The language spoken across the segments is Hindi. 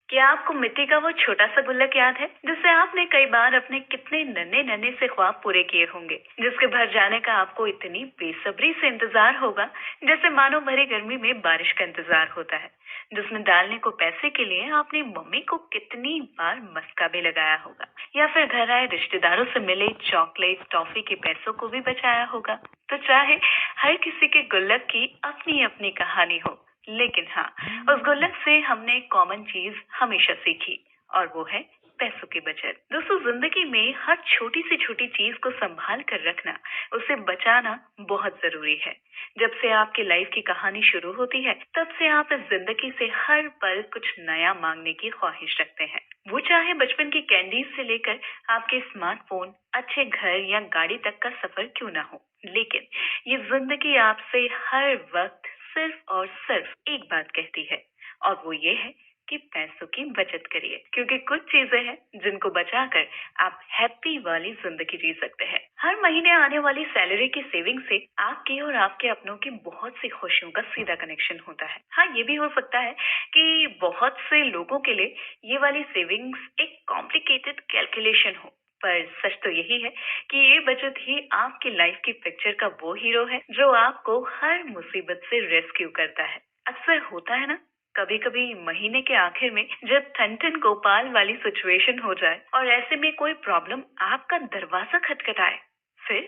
क्या आपको मिट्टी का वो छोटा सा गुल्लक याद है जिससे आपने कई बार अपने कितने नन्हे नन्हे से ख्वाब पूरे किए होंगे, जिसके भर जाने का आपको इतनी बेसब्री से इंतजार होगा जैसे मानो भरी गर्मी में बारिश का इंतजार होता है, जिसमें डालने को पैसे के लिए आपने मम्मी को कितनी बार मस्का भी लगाया होगा या फिर घर आए रिश्तेदारों से मिले चॉकलेट टॉफी के पैसों को भी बचाया होगा। तो चाहे हर किसी के गुल्लक की अपनी अपनी कहानी हो, लेकिन हाँ, उस गुल्लक से हमने एक कॉमन चीज हमेशा सीखी, और वो है पैसों की बचत। दोस्तों, जिंदगी में हर छोटी से छोटी चीज को संभाल कर रखना, उसे बचाना बहुत जरूरी है। जब से आपकी लाइफ की कहानी शुरू होती है, तब से आप इस जिंदगी से हर पल कुछ नया मांगने की ख्वाहिश रखते हैं। वो चाहे बचपन की कैंडीज से लेकर आपके स्मार्टफोन, अच्छे घर या गाड़ी तक का सफर क्यों ना हो, लेकिन ये जिंदगी आपसे हर वक्त सिर्फ और सिर्फ एक बात कहती है, और वो ये है कि पैसों की बचत करिए, क्योंकि कुछ चीजें हैं जिनको बचाकर आप हैप्पी वाली जिंदगी जी सकते हैं। हर महीने आने वाली सैलरी की सेविंग से आपके और आपके अपनों की बहुत सी खुशियों का सीधा कनेक्शन होता है। हाँ, ये भी हो सकता है कि बहुत से लोगों के लिए ये वाली सेविंग्स एक कॉम्प्लिकेटेड कैलकुलेशन हो, पर सच तो यही है कि ये बचत ही आपकी लाइफ की पिक्चर का वो हीरो है जो आपको हर मुसीबत से रेस्क्यू करता है। अक्सर होता है ना, कभी कभी महीने के आखिर में जब ठन ठन गोपाल वाली सिचुएशन हो जाए और ऐसे में कोई प्रॉब्लम आपका दरवाजा खटखटाए, फिर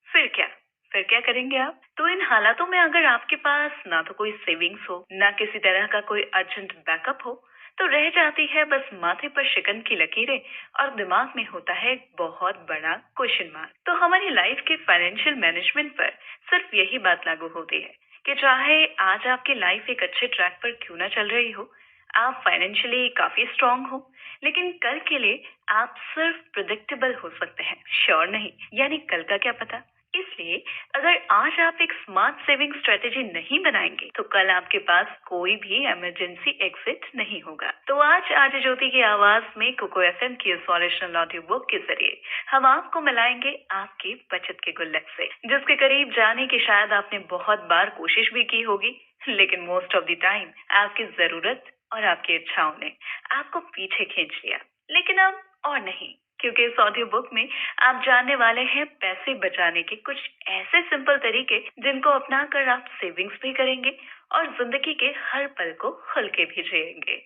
फिर क्या फिर क्या करेंगे आप? तो इन हालातों में अगर आपके पास ना तो कोई सेविंग्स हो, ना किसी तरह का कोई अर्जेंट बैकअप हो, तो रह जाती है बस माथे पर शिकन की लकीरें, और दिमाग में होता है एक बहुत बड़ा क्वेश्चन मार्क। तो हमारी लाइफ के फाइनेंशियल मैनेजमेंट पर सिर्फ यही बात लागू होती है कि चाहे आज आपकी लाइफ एक अच्छे ट्रैक पर क्यों ना चल रही हो, आप फाइनेंशियली काफी स्ट्रांग हो, लेकिन कल के लिए आप सिर्फ प्रिडिक्टेबल हो सकते हैं, श्योर नहीं। यानी कल का क्या पता। इसलिए अगर आज आप एक स्मार्ट सेविंग स्ट्रेटेजी नहीं बनाएंगे, तो कल आपके पास कोई भी इमरजेंसी एग्जिट नहीं होगा। तो आज ज्योति की आवाज में कोको एफएम की इस ओरिजिनल ऑडियो बुक के जरिए हम आपको मिलाएंगे आपकी बचत के गुल्लक से, जिसके करीब जाने की शायद आपने बहुत बार कोशिश भी की होगी, लेकिन मोस्ट ऑफ द टाइम आपकी जरूरत और आपकी इच्छाओं ने आपको पीछे खींच लिया। लेकिन अब और नहीं, क्योंकि इस ऑडियो बुक में आप जानने वाले हैं पैसे बचाने के कुछ ऐसे सिंपल तरीके जिनको अपनाकर आप सेविंग्स भी करेंगे और जिंदगी के हर पल को खुल के भी जिएंगे।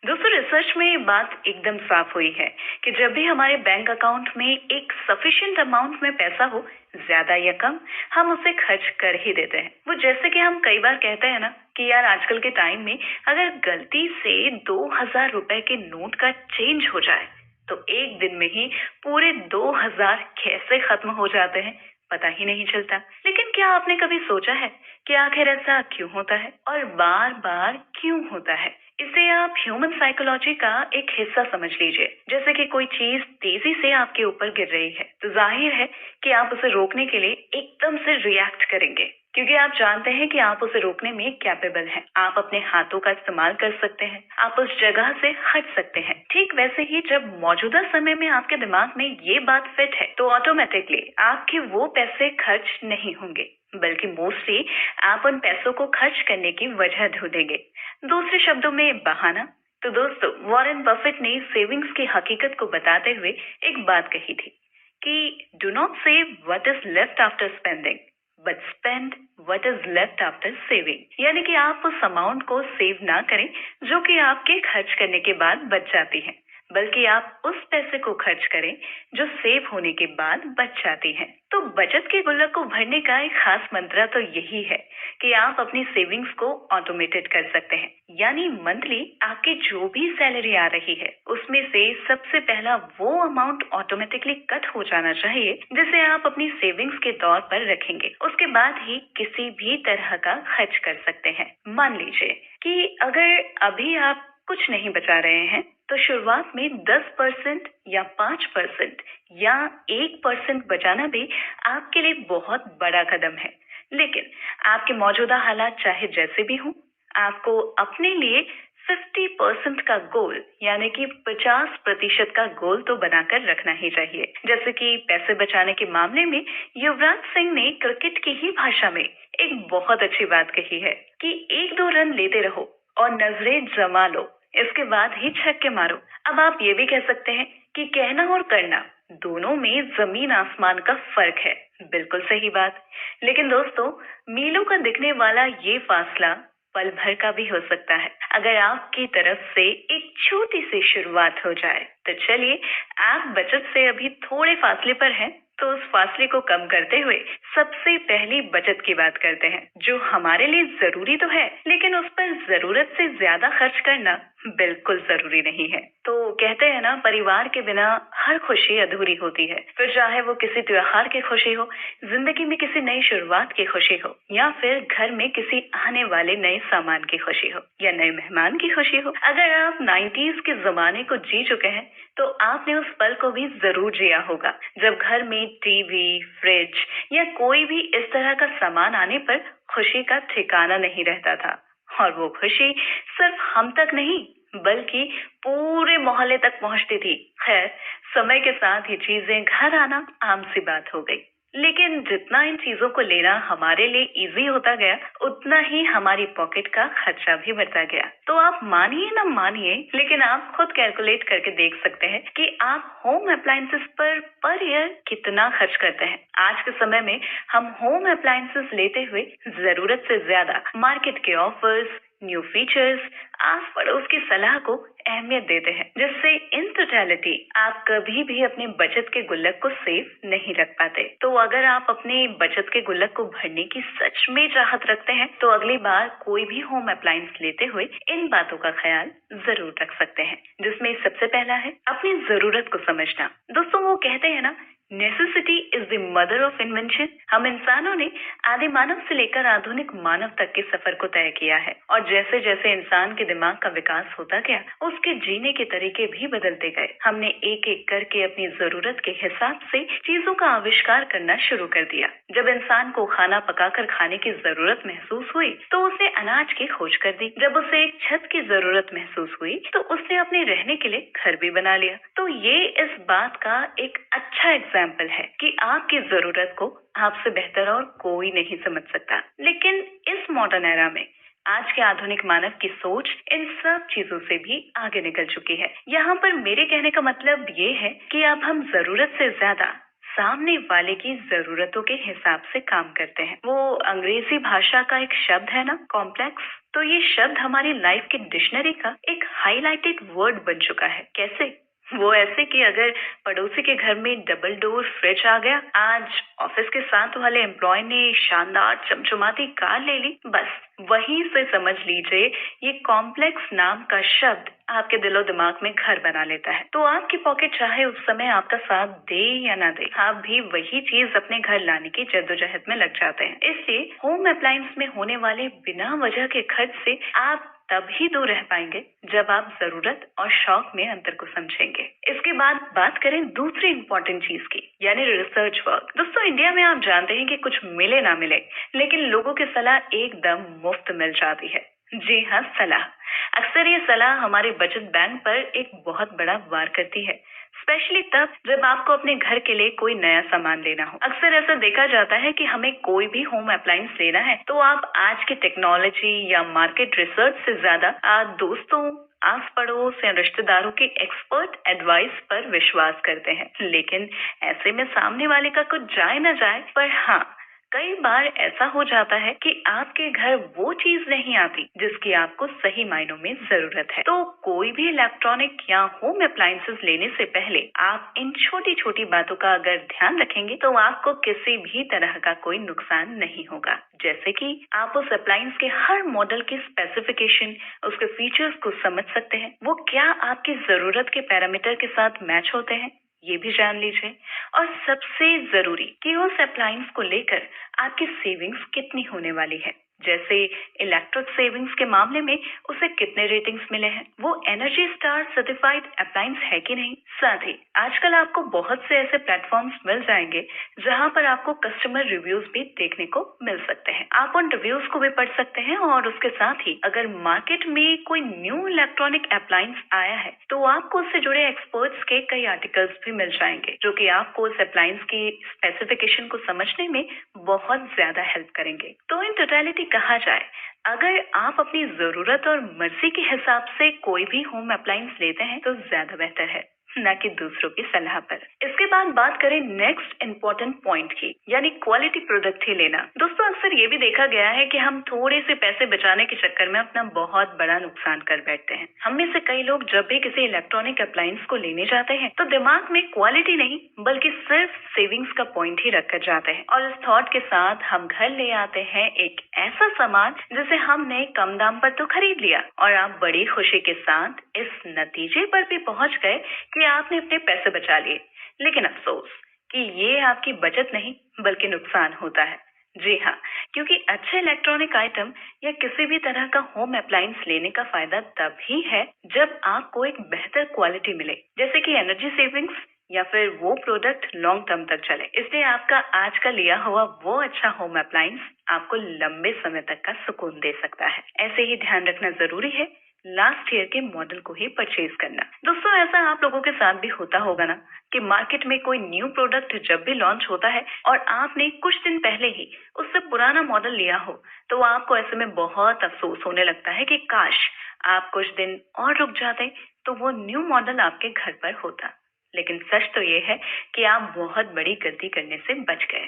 दोस्तों, रिसर्च में ये बात एकदम साफ हुई है कि जब भी हमारे बैंक अकाउंट में एक सफिशिएंट अमाउंट में पैसा हो, ज्यादा या कम, हम उसे खर्च कर ही देते हैं। वो जैसे कि हम कई बार कहते हैं ना कि यार आजकल के टाइम में अगर गलती से 2,000 रुपए के नोट का चेंज हो जाए, तो एक दिन में ही पूरे 2,000 कैसे खत्म हो जाते हैं पता ही नहीं चलता। लेकिन क्या आपने कभी सोचा है कि आखिर ऐसा क्यों होता है और बार बार क्यों होता है? इसे आप ह्यूमन साइकोलॉजी का एक हिस्सा समझ लीजिए। जैसे कि कोई चीज तेजी से आपके ऊपर गिर रही है, तो जाहिर है कि आप उसे रोकने के लिए एकदम से रिएक्ट करेंगे, क्योंकि आप जानते हैं कि आप उसे रोकने में कैपेबल हैं। आप अपने हाथों का इस्तेमाल कर सकते हैं, आप उस जगह से हट सकते हैं। ठीक वैसे ही जब मौजूदा समय में आपके दिमाग में ये बात फिट है, तो ऑटोमेटिकली आपके वो पैसे खर्च नहीं होंगे, बल्कि मोस्टली आप उन पैसों को खर्च करने की वजह ढूंढेंगे। दूसरे शब्दों में बहाना। तो दोस्तों, वॉरेन बफेट ने सेविंग्स की हकीकत को बताते हुए एक बात कही थी कि do not save what is left after spending, but spend what is left after saving. यानी कि आप उस अमाउंट को सेव ना करें जो कि आपके खर्च करने के बाद बच जाती है, बल्कि आप उस पैसे को खर्च करें जो सेव होने के बाद बच जाती है। तो बचत के गुल्लक को भरने का एक खास मंत्र तो यही है कि आप अपनी सेविंग्स को ऑटोमेटेड कर सकते हैं। यानी मंथली आपकी जो भी सैलरी आ रही है, उसमें से सबसे पहला वो अमाउंट ऑटोमेटिकली कट हो जाना चाहिए जिसे आप अपनी सेविंग्स के तौर पर रखेंगे। उसके बाद ही किसी भी तरह का खर्च कर सकते हैं। मान लीजिए कि अगर अभी आप कुछ नहीं बचा रहे हैं, तो शुरुआत में 10% या 5% या 1% बचाना भी आपके लिए बहुत बड़ा कदम है। लेकिन आपके मौजूदा हालात चाहे जैसे भी हों, आपको अपने लिए 50% का गोल, यानी कि 50% का गोल तो बनाकर रखना ही चाहिए। जैसे कि पैसे बचाने के मामले में युवराज सिंह ने क्रिकेट की ही भाषा में एक बहुत अच्छी बात कही है कि 1-2 रन लेते रहो और नजरें जमा लो, इसके बाद ही छक्के मारो। अब आप ये भी कह सकते हैं कि कहना और करना दोनों में जमीन आसमान का फर्क है। बिल्कुल सही बात। लेकिन दोस्तों, मीलों का दिखने वाला ये फासला पल भर का भी हो सकता है अगर आपकी तरफ से एक छोटी सी शुरुआत हो जाए। तो चलिए, आप बचत से अभी थोड़े फासले पर हैं, तो उस फासले को कम करते हुए सबसे पहली बचत की बात करते हैं, जो हमारे लिए जरूरी तो है, लेकिन उस पर जरूरत से ज्यादा खर्च करना बिल्कुल जरूरी नहीं है। तो कहते हैं ना, परिवार के बिना हर खुशी अधूरी होती है। फिर चाहे वो किसी त्योहार की खुशी हो, जिंदगी में किसी नई शुरुआत की खुशी हो, या फिर घर में किसी आने वाले नए सामान की खुशी हो, या नए मेहमान की खुशी हो। अगर आप 90s के जमाने को जी चुके हैं, तो आपने उस पल को भी जरूर जिया होगा, जब घर में टीवी, फ्रिज या कोई भी इस तरह का सामान आने पर खुशी का ठिकाना नहीं रहता था। और वो खुशी सिर्फ हम तक नहीं, बल्कि पूरे मोहल्ले तक पहुंचती थी। खैर, समय के साथ ये चीजें घर आना आम सी बात हो गई। लेकिन जितना इन चीजों को लेना हमारे लिए इजी होता गया, उतना ही हमारी पॉकेट का खर्चा भी बढ़ता गया। तो आप मानिए ना मानिए, लेकिन आप खुद कैलकुलेट करके देख सकते हैं कि आप होम अप्लायंसेस पर ईयर कितना खर्च करते हैं। आज के समय में हम होम अप्लायंसेस लेते हुए जरूरत से ज्यादा मार्केट के ऑफर्स, न्यू फीचर्स, आस पड़ोस की सलाह को अहमियत देते हैं, जिससे इन टोटलिटी आप कभी भी अपने बचत के गुल्लक को सेफ नहीं रख पाते। तो अगर आप अपने बचत के गुल्लक को भरने की सच में चाहत रखते हैं, तो अगली बार कोई भी होम अप्लायंस लेते हुए इन बातों का ख्याल जरूर रख सकते हैं, जिसमें सबसे पहला है अपनी जरूरत को समझना। दोस्तों, वो कहते हैं ना, necessity is the mother of invention. हम इंसानों ने आदि मानव से लेकर आधुनिक मानव तक के सफर को तय किया है, और जैसे जैसे इंसान के दिमाग का विकास होता गया, उसके जीने के तरीके भी बदलते गए। हमने एक एक करके अपनी जरूरत के हिसाब से चीजों का आविष्कार करना शुरू कर दिया। जब इंसान को खाना पकाकर खाने की जरूरत महसूस हुई, तो उसने अनाज की खोज कर दी। जब उसे एक छत की जरूरत महसूस हुई, तो उसने अपने रहने के लिए घर भी बना लिया। तो ये इस बात का एक अच्छा एग्जाम्पल है कि आपकी जरूरत को आपसे बेहतर और कोई नहीं समझ सकता। लेकिन इस मॉडर्न एरा में आज के आधुनिक मानव की सोच इन सब चीजों से भी आगे निकल चुकी है। यहाँ पर मेरे कहने का मतलब ये है कि अब हम जरूरत से ज्यादा सामने वाले की जरूरतों के हिसाब से काम करते हैं। वो अंग्रेजी भाषा का एक शब्द है ना, कॉम्प्लेक्स। तो ये शब्द हमारी लाइफ की डिक्शनरी का एक हाईलाइटेड वर्ड बन चुका है। कैसे? वो ऐसे कि अगर पड़ोसी के घर में डबल डोर फ्रिज आ गया, आज ऑफिस के साथ वाले एम्प्लॉय ने शानदार चमचमाती कार ले ली, बस वहीं से समझ लीजिए ये कॉम्प्लेक्स नाम का शब्द आपके दिलो दिमाग में घर बना लेता है। तो आपकी पॉकेट चाहे उस समय आपका साथ दे या ना दे, आप भी वही चीज अपने घर लाने की जद्दोजहद में लग जाते हैं। इसलिए होम अप्लायंस में होने वाले बिना वजह के खर्च से आप तभी दूर रह पाएंगे जब आप जरूरत और शौक में अंतर को समझेंगे। इसके बाद बात करें दूसरी इम्पोर्टेंट चीज की, यानी रिसर्च वर्क। दोस्तों, इंडिया में आप जानते हैं कि कुछ मिले ना मिले, लेकिन लोगों की सलाह एकदम मुफ्त मिल जाती है। जी हाँ, सलाह। अक्सर ये सलाह हमारे बचत बैंक पर एक बहुत बड़ा वार करती है, स्पेशली तब जब आपको अपने घर के लिए कोई नया सामान लेना हो। अक्सर ऐसा देखा जाता है कि हमें कोई भी होम अप्लायंस लेना है, तो आप आज की टेक्नोलॉजी या मार्केट रिसर्च से ज्यादा दोस्तों, आस पड़ोस या रिश्तेदारों की एक्सपर्ट एडवाइस पर विश्वास करते हैं। लेकिन ऐसे में सामने वाले का कुछ जाए न जाए, पर हाँ, कई बार ऐसा हो जाता है कि आपके घर वो चीज नहीं आती जिसकी आपको सही मायनों में जरूरत है। तो कोई भी इलेक्ट्रॉनिक या होम अप्लायंसेस लेने से पहले आप इन छोटी छोटी बातों का अगर ध्यान रखेंगे, तो आपको किसी भी तरह का कोई नुकसान नहीं होगा। जैसे कि आप उस अप्लायंस के हर मॉडल की स्पेसिफिकेशन, उसके फीचर्स को समझ सकते हैं, वो क्या आपकी जरूरत के पैरामीटर के साथ मैच होते हैं, ये भी जान लीजिए। और सबसे जरूरी कि उस अप्लायंस को लेकर आपकी सेविंग्स कितनी होने वाली है। जैसे इलेक्ट्रिक सेविंग्स के मामले में उसे कितने रेटिंग्स मिले हैं, वो एनर्जी स्टार सर्टिफाइड अप्लायंस है कि नहीं। साथ ही आजकल आपको बहुत से ऐसे प्लेटफॉर्म्स मिल जाएंगे जहां पर आपको कस्टमर रिव्यूज भी देखने को मिल सकते हैं। आप उन रिव्यूज को भी पढ़ सकते हैं, और उसके साथ ही अगर मार्केट में कोई न्यू इलेक्ट्रॉनिक अप्लायंस आया है, तो आपको उससे जुड़े एक्सपर्ट्स के कई आर्टिकल्स भी मिल जाएंगे, जो कि आपको उस अप्लायंस की स्पेसिफिकेशन को समझने में बहुत ज्यादा हेल्प करेंगे। तो इन टोटलिटी कहा जाए अगर आप अपनी जरूरत और मर्जी के हिसाब से कोई भी होम अप्लायंस लेते हैं तो ज्यादा बेहतर है, न कि दूसरों की सलाह पर। इसके बाद बात करें नेक्स्ट इम्पोर्टेंट पॉइंट की, यानी क्वालिटी प्रोडक्ट ही लेना। दोस्तों, अक्सर ये भी देखा गया है कि हम थोड़े से पैसे बचाने के चक्कर में अपना बहुत बड़ा नुकसान कर बैठते हैं। हम में से कई लोग जब भी किसी इलेक्ट्रॉनिक अप्लायंस को लेने जाते हैं तो दिमाग में क्वालिटी नहीं बल्कि सिर्फ सेविंग्स का पॉइंट ही रखकर जाते हैं, और इस थॉट के साथ हम घर ले आते हैं एक ऐसा सामान जिसे हमने कम दाम पर तो खरीद लिया, और आप बड़ी खुशी के साथ इस नतीजे पर भी पहुंच गए कि आपने अपने पैसे बचा लिए। लेकिन अफसोस कि ये आपकी बचत नहीं बल्कि नुकसान होता है। जी हाँ, क्योंकि अच्छे इलेक्ट्रॉनिक आइटम या किसी भी तरह का होम अप्लायंस लेने का फायदा तभी है जब आपको एक बेहतर क्वालिटी मिले, जैसे कि एनर्जी सेविंग्स या फिर वो प्रोडक्ट लॉन्ग टर्म तक चले। इसलिए आपका आज का लिया हुआ वो अच्छा होम अप्लायंस आपको लंबे समय तक का सुकून दे सकता है। ऐसे ही ध्यान रखना जरूरी है लास्ट ईयर के मॉडल को ही परचेज करना। दोस्तों, ऐसा आप लोगों के साथ भी होता होगा ना कि मार्केट में कोई न्यू प्रोडक्ट जब भी लॉन्च होता है और आपने कुछ दिन पहले ही उससे पुराना मॉडल लिया हो, तो आपको ऐसे में बहुत अफसोस होने लगता है कि काश आप कुछ दिन और रुक जाते तो वो न्यू मॉडल आपके घर पर होता। लेकिन सच तो ये है कि आप बहुत बड़ी गलती करने से बच गए।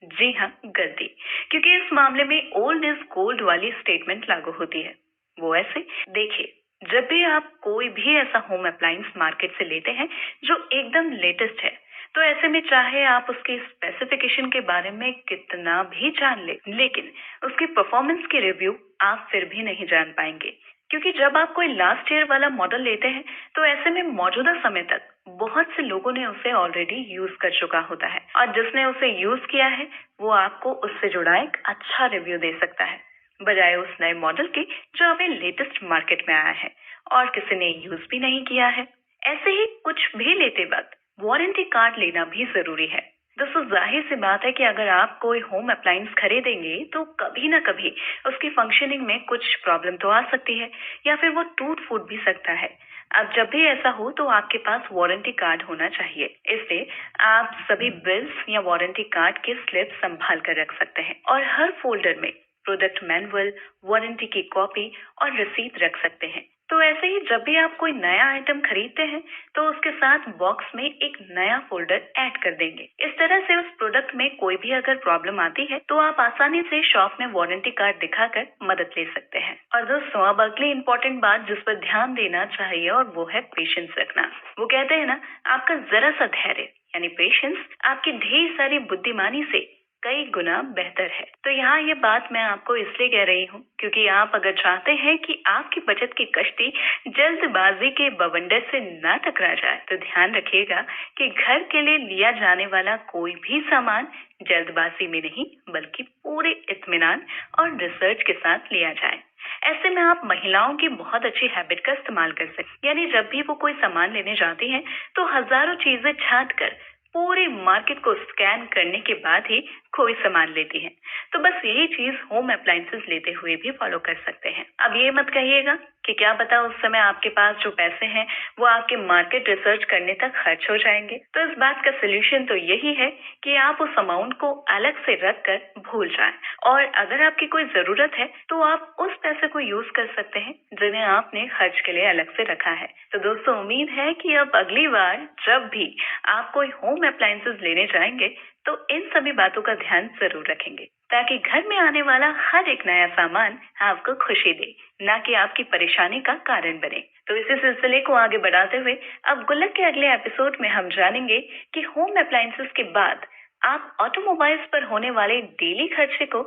जी हाँ, गलती, क्योंकि इस मामले में ओल्ड इज गोल्ड वाली स्टेटमेंट लागू होती है। वो ऐसे, देखिए, जब भी आप कोई भी ऐसा होम अप्लायंस मार्केट से लेते हैं जो एकदम लेटेस्ट है, तो ऐसे में चाहे आप उसके स्पेसिफिकेशन के बारे में कितना भी जान ले, लेकिन उसकी परफॉर्मेंस के रिव्यू आप फिर भी नहीं जान पाएंगे। क्योंकि जब आप कोई लास्ट ईयर वाला मॉडल लेते हैं तो ऐसे में मौजूदा समय तक बहुत से लोगों ने उसे ऑलरेडी यूज कर चुका होता है, और जिसने उसे यूज किया है वो आपको उससे जुड़ा एक अच्छा रिव्यू दे सकता है, बजाय उस नए मॉडल के जो अभी लेटेस्ट मार्केट में आया है और किसी ने यूज भी नहीं किया है। ऐसे ही कुछ भी लेते वक्त वारंटी कार्ड लेना भी जरूरी है। दोस्तों, जाहिर सी बात है कि अगर आप कोई होम अप्लायंस खरीदेंगे तो कभी ना कभी उसकी फंक्शनिंग में कुछ प्रॉब्लम तो आ सकती है, या फिर वो टूट फूट भी सकता है। अब जब भी ऐसा हो तो आपके पास वारंटी कार्ड होना चाहिए। इसलिए आप सभी बिल्स या वारंटी कार्ड के स्लिप संभाल कर रख सकते हैं, और हर फोल्डर में प्रोडक्ट मैनुअल, वारंटी की कॉपी और रसीद रख सकते हैं। तो ऐसे ही जब भी आप कोई नया आइटम खरीदते हैं तो उसके साथ बॉक्स में एक नया फोल्डर ऐड कर देंगे। इस तरह से उस प्रोडक्ट में कोई भी अगर प्रॉब्लम आती है तो आप आसानी से शॉप में वारंटी कार्ड दिखाकर मदद ले सकते हैं। और दोस्तों, अब अगली इम्पोर्टेंट बात जिस पर ध्यान देना चाहिए, और वो है पेशेंस रखना। वो कहते हैं ना, आपका जरा सा धैर्य यानी पेशेंस आपकी ढेर सारी बुद्धिमानी से कई गुना बेहतर है। तो यहाँ ये बात मैं आपको इसलिए कह रही हूँ क्योंकि आप अगर चाहते हैं कि आपकी बचत की कश्ती जल्दबाजी के बवंडर से ना टकरा जाए, तो ध्यान रखिएगा कि घर के लिए लिया जाने वाला कोई भी सामान जल्दबाजी में नहीं बल्कि पूरे इत्मीनान और रिसर्च के साथ लिया जाए। ऐसे में आप महिलाओं की बहुत अच्छी हैबिट का इस्तेमाल कर सकते, यानी जब भी वो कोई सामान लेने जाती हैं तो हजारों चीजें छांट कर पूरे मार्केट को स्कैन करने के बाद ही कोई सामान लेती है। तो बस यही चीज होम अप्लायंसेस लेते हुए भी फॉलो कर सकते हैं। अब ये मत कहिएगा कि क्या पता उस समय आपके पास जो पैसे हैं वो आपके मार्केट रिसर्च करने तक खर्च हो जाएंगे। तो इस बात का सोल्यूशन तो यही है कि आप उस अमाउंट को अलग से रख कर भूल जाएं, और अगर आपकी कोई जरूरत है तो आप उस पैसे को यूज कर सकते हैं जिन्हें आपने खर्च के लिए अलग से रखा है। तो दोस्तों, उम्मीद है कि अब अगली बार जब भी आप कोई होम अप्लायंसेस लेने जाएंगे तो इन सभी बातों का ध्यान जरूर रखेंगे, ताकि घर में आने वाला हर एक नया सामान आपको खुशी दे, न कि आपकी परेशानी का कारण बने। तो इसी सिलसिले को आगे बढ़ाते हुए अब गुल्लक के अगले एपिसोड में हम जानेंगे कि होम अप्लायंसेस के बाद आप ऑटोमोबाइल्स पर होने वाले डेली खर्चे को।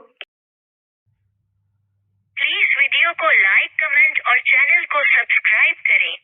प्लीज वीडियो को लाइक, कमेंट और चैनल को सब्सक्राइब करें।